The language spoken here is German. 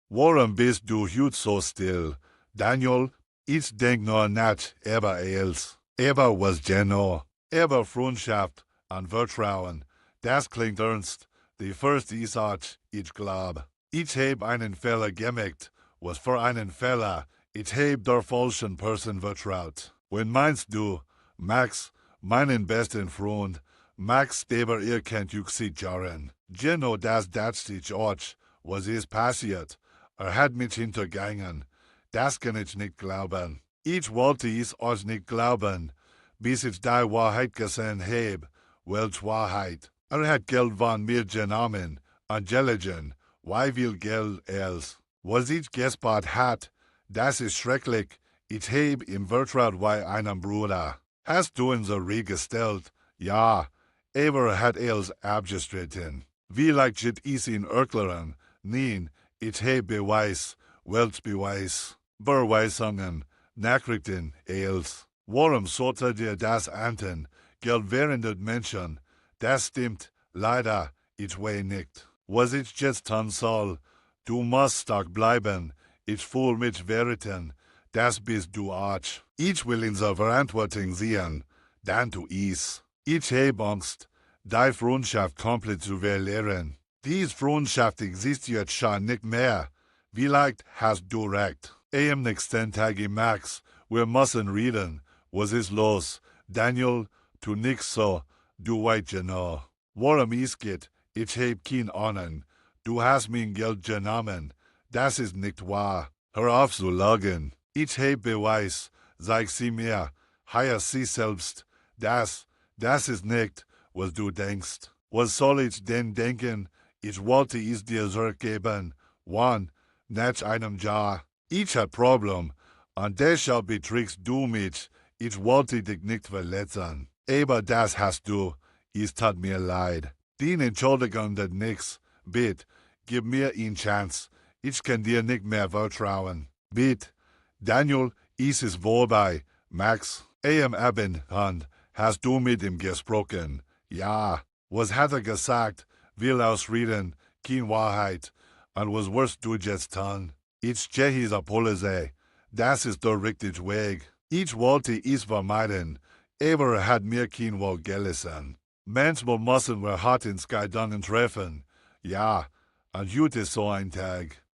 Warum bist du heut so still? Daniel, ich denk nur nicht über eils. Was genau. Über Freundschaft und Vertrauen. Das klingt ernst. Die erste Sache, ich glaub. Ich heb einen Fehler gemacht. Was für einen Fehler. Ich heb der falschen Person vertraut. Wenn meinst du, Max, meinen besten Freund, Max Steber, ihr kennt Juxit Jaren. Genau das ich Ort, was ist passiert. Hat mich hintergangen. Das kann ich nicht glauben. Ich wollte es euch nicht glauben, bis ich die Wahrheit gesehen heb. Welch Wahrheit? Hat Geld von mir genommen, Angeligen, wie viel Geld els. Was ich gespart hat, das ist schrecklich. Ich heb im Vertraut wie einem Bruder. Hast du unsere gestellt? Ja, aber hat els abgestritten. Wie leicht is in erklären? Nein, ich heb Beweis, welch Beweis? Beweisungen, Nachrichten, els. Warum sollte dir das anten? Geldwährende Menschen, das stimmt, leider, ich weiß nicht. Was ich jetzt tun soll, du musst stark bleiben, ich fühl mich verraten, das bist du auch. Ich will in der Verantwortung sehen, dann du is. Ich heb Angst, die Freundschaft komplett zu verlieren. Diese Freundschaft existiert schon nicht mehr. Vielleicht hast du recht. Am nächsten Tag Max, wir müssen reden. Was ist los? Daniel, tu nix so, du weißt genau. Warum es geht, ich heb keine Ahnung. Du hast mein Geld genommen. Das ist nicht wahr. Hör auf zu lügen. Ich heb Beweis. Sag sie mir. Heier sie selbst. Das ist nicht, was du denkst. Was soll ich denn denken? Ich wollte es dir zurückgeben. Wann? Nach einem Jahr. Ich hab Problem. Und deshalb betrickst du mich. Ich wollte dich nicht verletzen. Aber das hast du. Es tat mir leid. Die Entschuldigung das nix. Bitte, gib mir eine Chance. Ich kann dir nicht mehr vertrauen. Bitte. Daniel, es ist vorbei. Max, am Abend, hast du mit ihm gesprochen? Ja. Was hat gesagt? Will ausreden, keine Wahrheit. Und was wirst du jetzt tun? Ich tschechis Apologie. Das ist der richtige Weg. Ich wollte es vermeiden, aber hat mir kein Wort gelesen. Manchmal müssen wir hart ins Gedanken treffen. Ja, und heute ist so ein Tag.